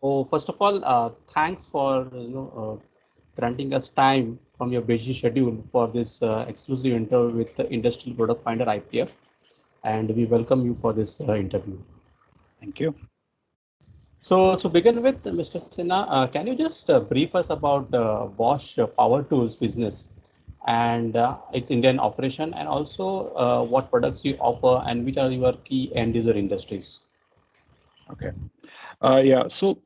So first of all, thanks for granting us time from your busy schedule for this exclusive interview with the Industrial Product Finder IPF, and we welcome you for this interview. Thank you. So to begin with, Mr. Sinha, can you just brief us about Bosch Power Tools business and its Indian operation, and also what products you offer and which are your key end user industries? Okay. Yeah. So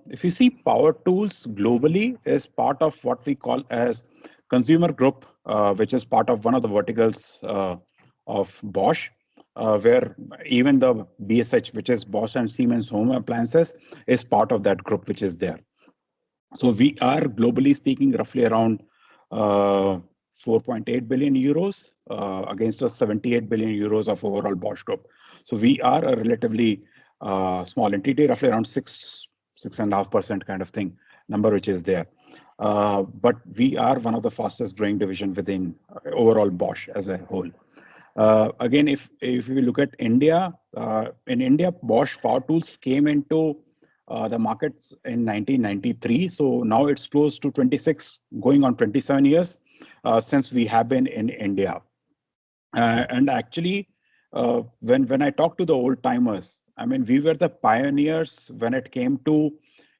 if you see, Power Tools globally is part of what we call as consumer group, which is part of one of the verticals of Bosch, where even the BSH, which is Bosch and Siemens Home Appliances, is part of that group, which is there. So we are globally speaking roughly around 4.8 billion euros against the 78 billion euros of overall Bosch group. So we are a relatively small entity, roughly around 6.5% kind of thing number, which is there. But we are one of the fastest growing division within overall Bosch as a whole. Again, if we look at India, in India, Bosch Power Tools came into the markets in 1993. So now it's close to 26, going on 27 years since we have been in India. And actually, when I talk to the old timers, I mean, we were the pioneers when it came to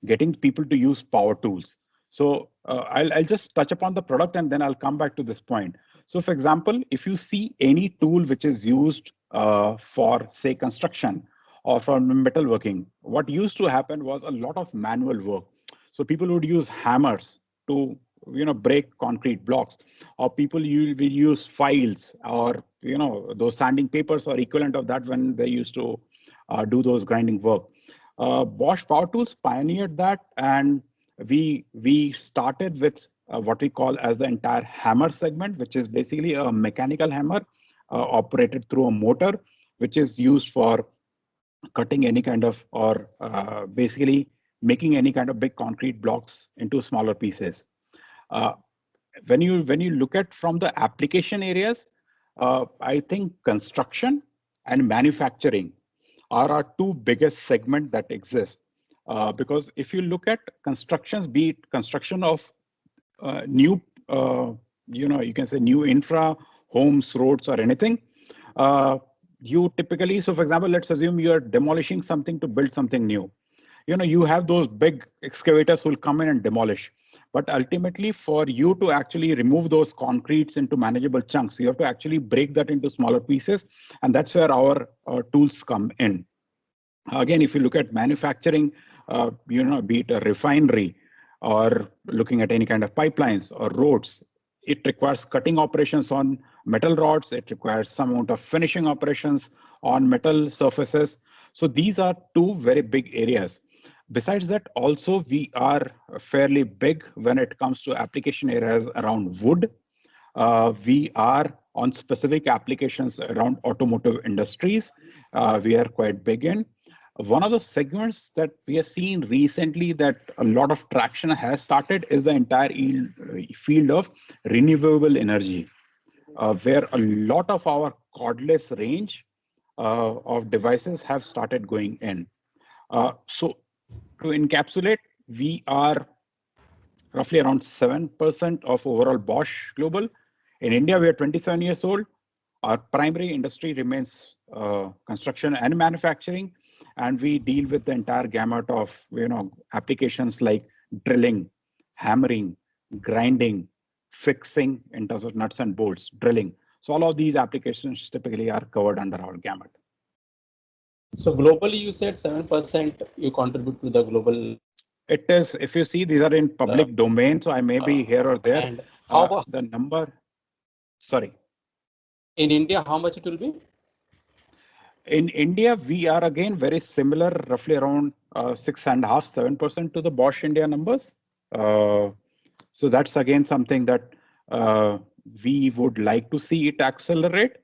getting people to use power tools. So I'll just touch upon the product and then I'll come back to this point. So for example, if you see any tool which is used for, say, construction or for metalworking, what used to happen was a lot of manual work. So people would use hammers to break concrete blocks, or people will use files or those sanding papers or equivalent of that when they used to do those grinding work. Bosch Power Tools pioneered that, and we started with what we call as the entire hammer segment, which is basically a mechanical hammer operated through a motor, which is used for cutting any kind of, or basically making any kind of big concrete blocks into smaller pieces. Uh, when you look at from the application areas, I think construction and manufacturing are our two biggest segment that exist. Because if you look at constructions, be it construction of new, you can say new infra, homes, roads, or anything, uh, you typically, so for example, let's assume you're demolishing something to build something new. You have those big excavators who will come in and demolish. But ultimately, for you to actually remove those concretes into manageable chunks, you have to actually break that into smaller pieces. And that's where our tools come in. Again, if you look at manufacturing, be it a refinery or looking at any kind of pipelines or roads, it requires cutting operations on metal rods. It requires some amount of finishing operations on metal surfaces. So these are two very big areas. Besides that, also we are fairly big when it comes to application areas around wood. We are on specific applications around automotive industries. We are quite big in. One of the segments that we have seen recently that a lot of traction has started is the entire field of renewable energy, where a lot of our cordless range of devices have started going in. So to encapsulate, we are roughly around 7% of overall Bosch global. In India, we are 27 years old. Our primary industry remains construction and manufacturing, and we deal with the entire gamut of applications like drilling, hammering, grinding, fixing in terms of nuts and bolts, drilling. So all of these applications typically are covered under our gamut. So globally, you said 7% you contribute to the global. It is, if you see, these are in Uh, public domain, so I may be here or there. and how about The number, sorry. in India? How much it will be? In India, we are again very similar, roughly around 6.5, 7% to the Bosch India numbers. Uh, so that's again something that we would like to see it accelerate,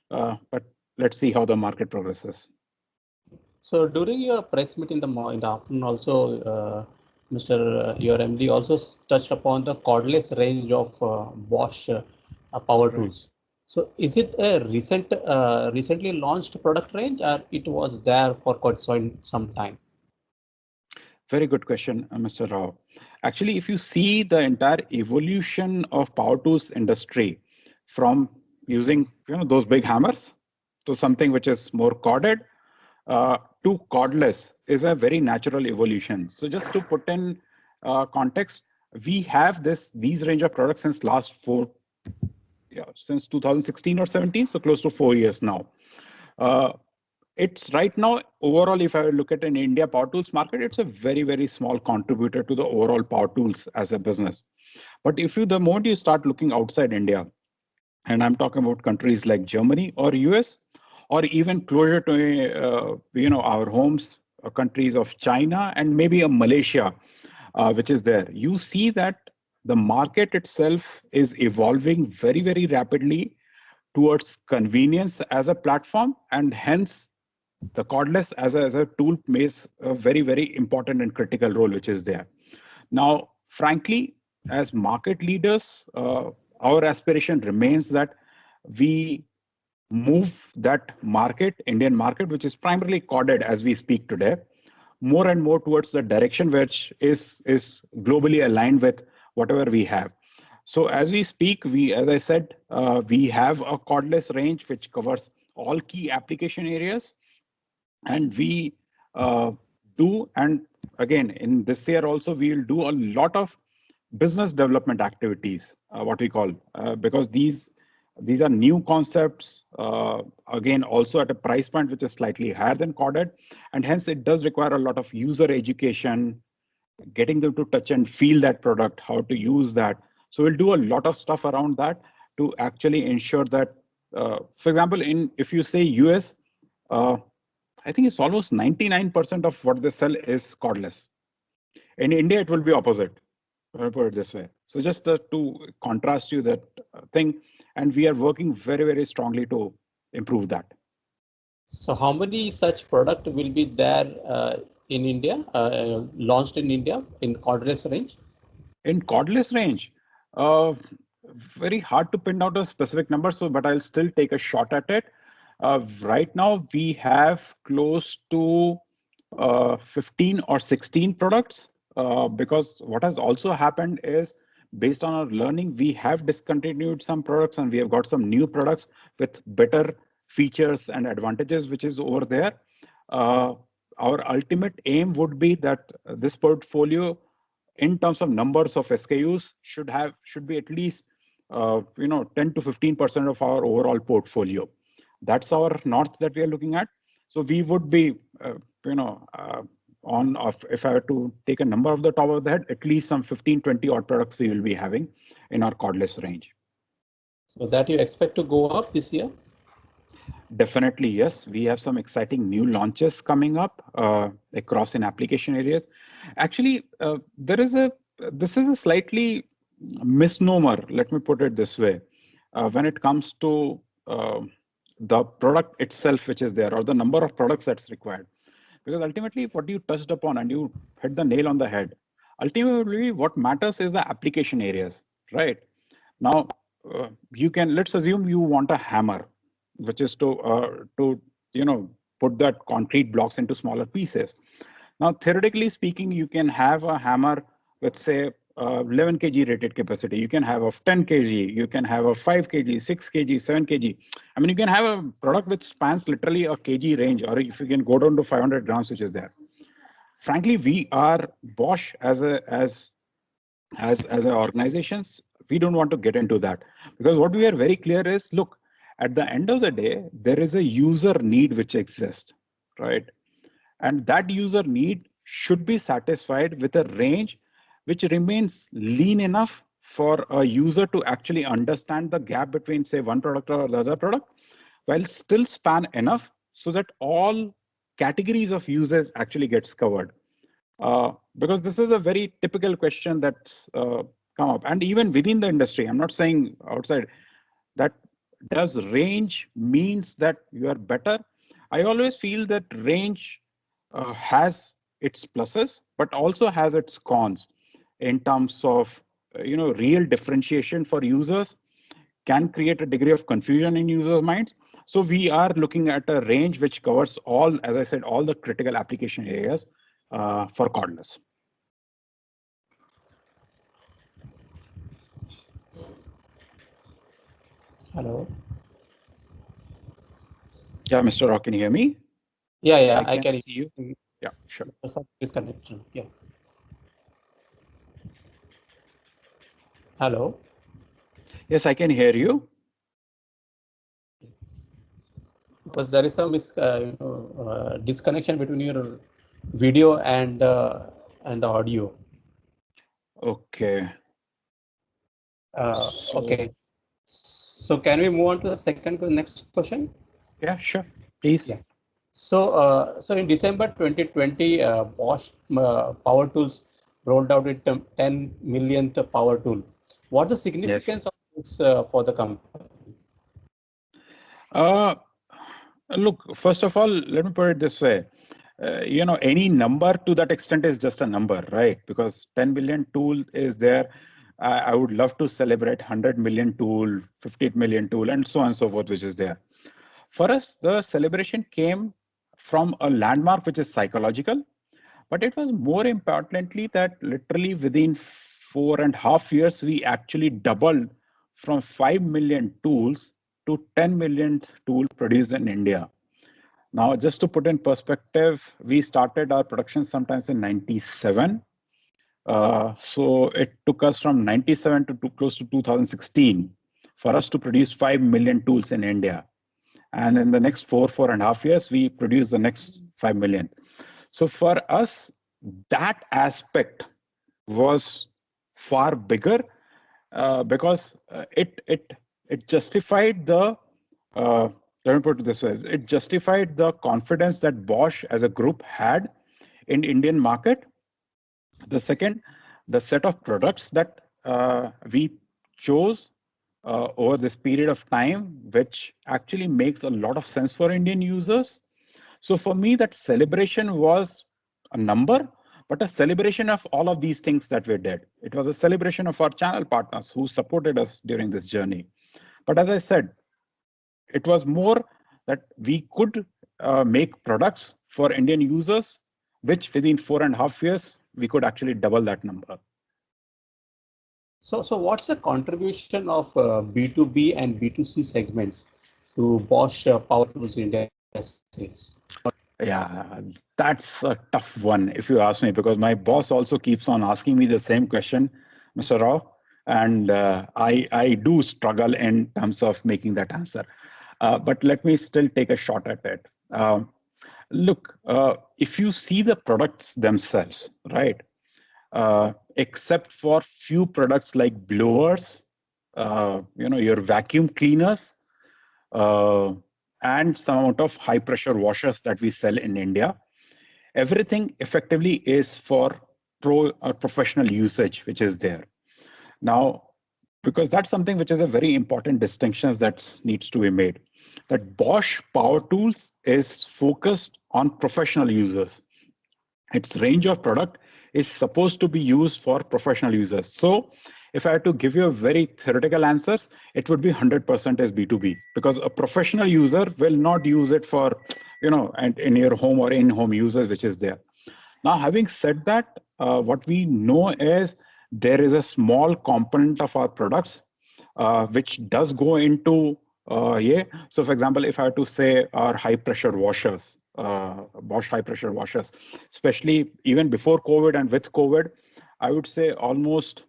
but let's see how the market progresses. So during your press meet in the afternoon, also, Mr. Your MD also touched upon the cordless range of Bosch power Right. tools. So is it a recently launched product range, or it was there for quite some time? Very good question, Mr. Rao. Actually, if you see the entire evolution of power tools industry from using those big hammers to something which is more corded to cordless is a very natural evolution. So just to put in context, we have these range of products since since 2016 or 17, so close to 4 years now. It's right now, overall, if I look at an India power tools market, it's a very, very small contributor to the overall power tools as a business. But the moment you start looking outside India, and I'm talking about countries like Germany or US, or even closer to our homes, countries of China and maybe a Malaysia, which is there, you see that the market itself is evolving very, very rapidly towards convenience as a platform, and hence the cordless as a tool plays a very, very important and critical role, which is there. Now, frankly, as market leaders, our aspiration remains that we move that market, Indian market, which is primarily corded as we speak today, more and more towards the direction which is globally aligned with whatever we have. So as we speak, as I said, we have a cordless range which covers all key application areas. And we do, and again, in this year also, we will do a lot of business development activities, what we call, because these are new concepts, again, also at a price point which is slightly higher than corded. And hence, it does require a lot of user education, getting them to touch and feel that product, how to use that. So we'll do a lot of stuff around that to actually ensure that, for example, if you say US, I think it's almost 99% of what they sell is cordless. In India, it will be opposite. I'll put it this way. So just to contrast you that thing, and we are working very, very strongly to improve that. So how many such product will be there in India, launched in India in cordless range? In cordless range, very hard to pin out a specific number, but I'll still take a shot at it. Right now, we have close to 15 or 16 products, because what has also happened is, based on our learning, we have discontinued some products and we have got some new products with better features and advantages, which is over there. Our ultimate aim would be that this portfolio, in terms of numbers of SKUs, should be at least 10 to 15% of our overall portfolio. That's our north that we are looking at. So we would be, if I were to take a number off the top of the head, at least some 15, 20 odd products we will be having in our cordless range. So that you expect to go up this year? Definitely, yes. We have some exciting new launches coming up across in application areas. Actually, this is a slightly misnomer, let me put it this way, when it comes to the product itself, which is there, or the number of products that's required. Because ultimately, what you touched upon, and you hit the nail on the head, ultimately what matters is the application areas, right? Now, let's assume you want a hammer, which is to put that concrete blocks into smaller pieces. Now, theoretically speaking, you can have a hammer with, say, 11 kg rated capacity. You can have of 10 kg, you can have a 5 kg, 6 kg, 7 kg. I mean, you can have a product which spans literally a kg range, or if you can go down to 500 grams, which is there. Frankly, we are Bosch as organizations, we don't want to get into that, because what we are very clear is, look, at the end of the day, there is a user need which exists, right? And that user need should be satisfied with a range which remains lean enough for a user to actually understand the gap between, say, one product or the other product, while still span enough so that all categories of users actually gets covered. Because this is a very typical question that's come up. And even within the industry, I'm not saying outside, that does range means that you are better? I always feel that range has its pluses, but also has its cons in terms of, real differentiation for users can create a degree of confusion in users' minds. So we are looking at a range which covers all, as I said, all the critical application areas for cordless. Hello. Yeah, Mr. Rao, can you hear me? Yeah, I I can can. see you. Yeah, sure. Some disconnection. Yeah. Hello. Yes, I can hear you. Because there is some disconnection between your video and the audio. Okay. So, Okay. So can we move on to the next question? yeah, sure. Please. Yeah. So in December 2020, Bosch Power Tools rolled out its 10 millionth power tool. What's the Yes. significance of this for the company? Uh, Look, first of all, let me put it this way. Any number to that extent is just a number, right? Because 10 million tool is there. I would love to celebrate 100 million tool, 50 million tool, and so on and so forth, which is there. For us, the celebration came from a landmark which is psychological, but it was more importantly that literally within 4.5 years, we actually doubled from 5 million tools to 10 million tool produced in India. Now, just to put in perspective, we started our production sometimes in 97. So it took us from 97 to close to 2016 for us to produce 5 million tools in India. And in the next 4.5 years, we produce the next 5 million. So for us, that aspect was far bigger because it justified the let me put it this way, it justified the confidence that Bosch as a group had in Indian market. The second, the set of products that we chose over this period of time, which actually makes a lot of sense for Indian users. So for me, that celebration was a number, but a celebration of all of these things that we did. It was a celebration of our channel partners who supported us during this journey. But as I said, it was more that we could make products for Indian users, which within 4.5 years, we could actually double that number. So what's the contribution of B2B and B2C segments to Bosch Power Tools India sales? Yeah, that's a tough one, if you ask me, because my boss also keeps on asking me the same question, Mr. Rao, and I do struggle in terms of making that answer. But let me still take a shot at it. Look, if you see the products themselves, right, except for few products like blowers, your vacuum cleaners, uh, and some amount of high pressure washers that we sell in India, everything effectively is for pro or professional usage, which is there. Now, because that's something which is a very important distinction that needs to be made, that Bosch Power Tools is focused on professional users. Its range of product is supposed to be used for professional users. So if I had to give you a very theoretical answer, it would be 100% as B2B, because a professional user will not use it for, and in your home or in-home users, which is there. Now, having said that, what we know is there is a small component of our products which does go into yeah. So, for example, if I had to say our high pressure washers, Bosch high pressure washers, especially even before COVID and with COVID, I would say almost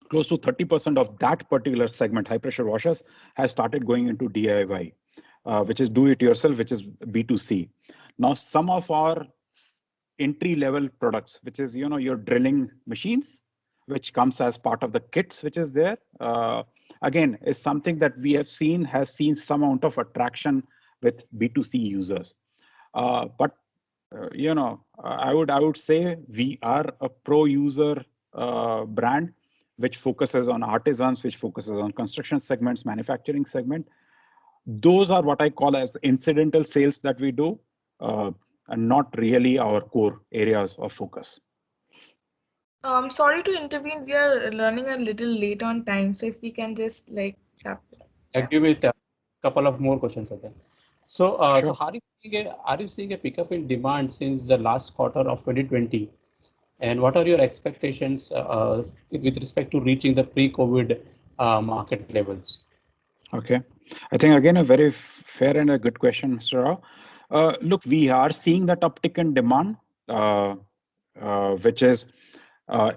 close to 30% of that particular segment, high pressure washers, has started going into DIY, which is do it yourself, which is B2C. Now, some of our entry level products, which is, your drilling machines, which comes as part of the kits, which is there, again, is something that we have seen has seen some amount of attraction with B2C users. But I would say we are a pro user brand which focuses on artisans, which focuses on construction segments, manufacturing segment. Those are what I call as incidental sales that we do, and not really our core areas of focus. Sorry to intervene. We are running a little late on time, so if we can just like wrap it up. Yeah. Give it a couple of more questions again. So Sure. are you seeing a pickup in demand since the last quarter of 2020? And what are your expectations with respect to reaching the pre-COVID market levels? Okay. I think again, a very fair and a good question, Mr. Rao. Look, we are seeing that uptick in demand, which is,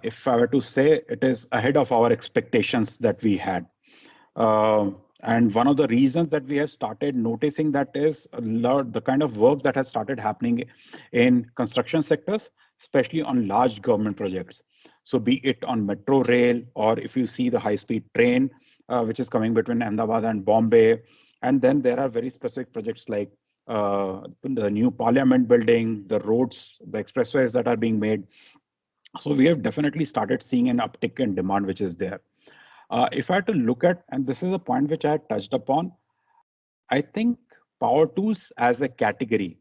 if I were to say, it is ahead of our expectations that we had. And one of the reasons that we have started noticing that is a lot, the kind of work that has started happening in construction sectors, especially on large government projects. So be it on metro rail, or if you see the high-speed train, which is coming between Ahmedabad and Bombay. And then there are very specific projects like the new parliament building, the roads, the expressways that are being made. So we have definitely started seeing an uptick in demand, which is there. If I had to look at, and this is a point which I had touched upon, I think power tools as a category,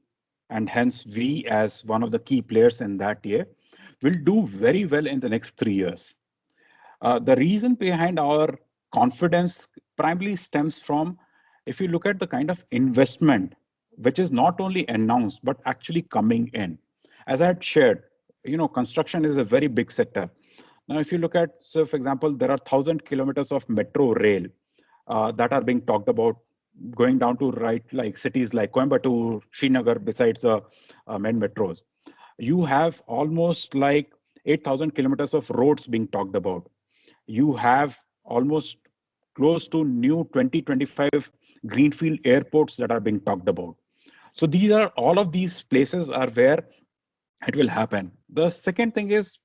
and hence we as one of the key players in that year, will do very well in the next 3 years. The reason behind our confidence primarily stems from, if you look at the kind of investment which is not only announced but actually coming in. As I had shared, construction is a very big sector. Now, if you look at, so for example, there are 1,000 kilometers of metro rail that are being talked about, going down to like cities like Coimbatore, Srinagar, besides the main metros. You have almost like 8,000 kilometers of roads being talked about. You have almost close to new 2025 greenfield airports that are being talked about. So all of these places are where it will happen. The second thing is,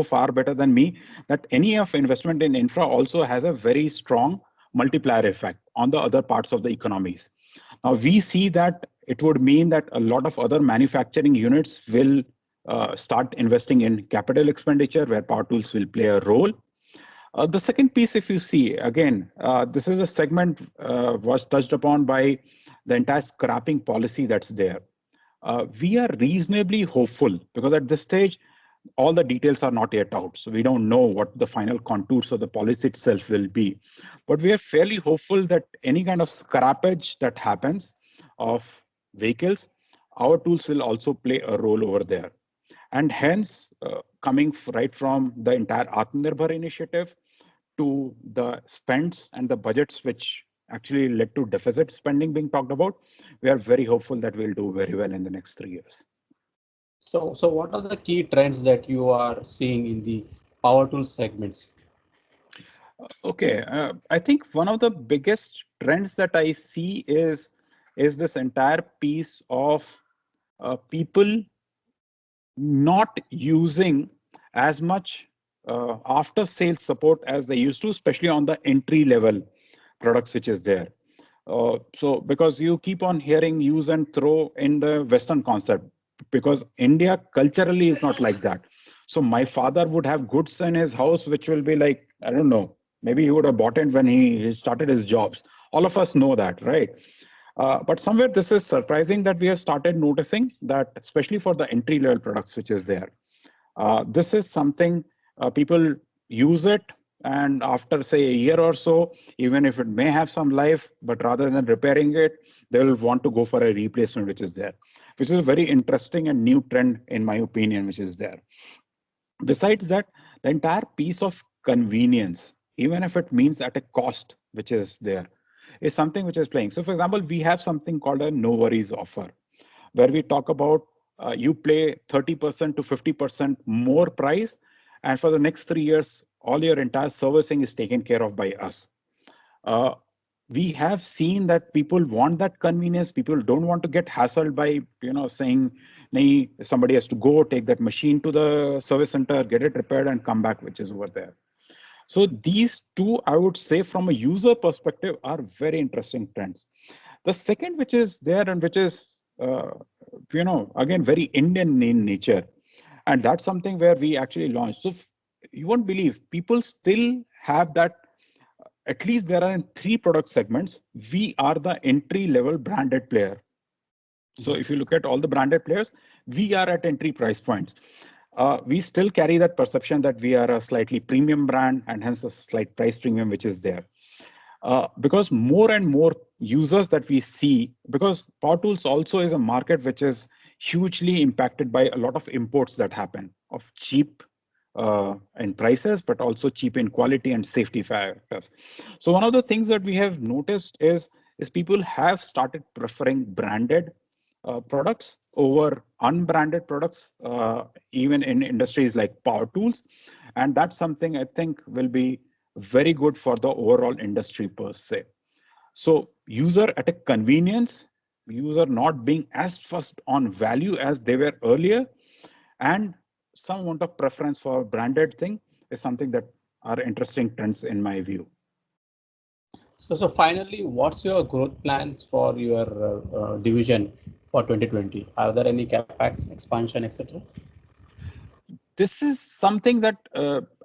far better than me, that any of investment in infra also has a very strong multiplier effect on the other parts of the economies. Now we see that it would mean that a lot of other manufacturing units will start investing in capital expenditure, where power tools will play a role. The second piece, if you see, again, this is a segment was touched upon by the entire scrapping policy that's there. We are reasonably hopeful because at this stage, all the details are not yet out. So we don't know what the final contours of the policy itself will be. But we are fairly hopeful that any kind of scrappage that happens of vehicles, our tools will also play a role over there. And hence, coming right from the entire Atmanirbhar initiative to the spends and the budgets, which actually led to deficit spending being talked about, we are very hopeful that we'll do very well in the next 3 years. So what are the key trends that you are seeing in the power tool segments? Okay, I think one of the biggest trends that I see is this entire piece of people not using as much after sales support as they used to, especially on the entry level products which is there. So because you keep on hearing use and throw in the Western concept, because India culturally is not like that. So my father would have goods in his house, which will be like, I don't know, maybe he would have bought it when he started his jobs. All of us know that, right? But somewhere this is surprising that we have started noticing that, especially for the entry level products, which is there. This is something people use it, and after say a year or so, even if it may have some life, but rather than repairing it, they'll want to go for a replacement, which is there, which is a very interesting and new trend, in my opinion, which is there. Besides that, the entire piece of convenience, even if it means at a cost which is there, is something which is playing. So for example, we have something called a no worries offer, where we talk about you pay 30% to 50% more price, and for the next 3 years, all your entire servicing is taken care of by us. We have seen that people want that convenience. People don't want to get hassled by, saying, "Nahi, somebody has to go take that machine to the service center, get it repaired, and come back," which is over there. So these two, I would say, from a user perspective, are very interesting trends. The second, which is there and which is, again, very Indian in nature, and that's something where we actually launched. So you won't believe, people still have that. At least there are in 3 product segments. We are the entry level branded player. So if you look at all the branded players, we are at entry price points. We still carry that perception that we are a slightly premium brand, and hence a slight price premium which is there. Because more and more users that we see, because Power Tools also is a market which is hugely impacted by a lot of imports that happen of cheap in prices, but also cheap in quality and safety factors. So one of the things that we have noticed is people have started preferring branded products over unbranded products, even in industries like power tools. And that's something I think will be very good for the overall industry per se. So user at a convenience, user not being as first on value as they were earlier, and some amount of preference for branded thing is something that are interesting trends in my view. So finally, what's your growth plans for your division for 2020? Are there any capex, expansion, etc.? This is something that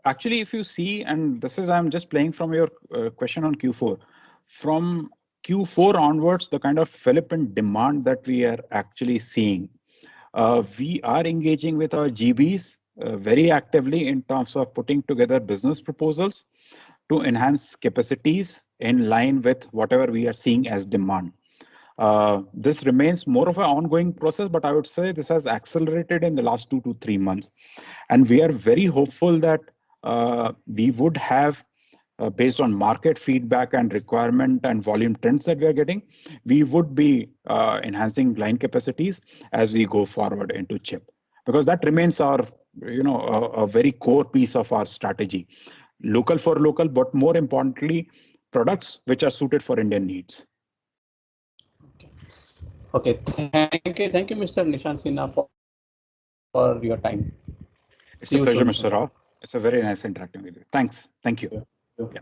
actually, if you see, and this is I'm just playing from your question on Q4. From Q4 onwards, the kind of fillip in demand that we are actually seeing, we are engaging with our GBs very actively in terms of putting together business proposals to enhance capacities in line with whatever we are seeing as demand. This remains more of an ongoing process, but I would say this has accelerated in the last 2 to 3 months. And we are very hopeful that we would have, based on market feedback and requirement and volume trends that we are getting, we would be enhancing line capacities as we go forward into chip, because that remains our, a very core piece of our strategy. Local for local, but more importantly, products which are suited for Indian needs. Okay, thank you, Mr. Nishant Sinha, for your time. It's a pleasure, Mr. Rao. It's a very nice interacting with you. Thanks. Thank you. Yeah.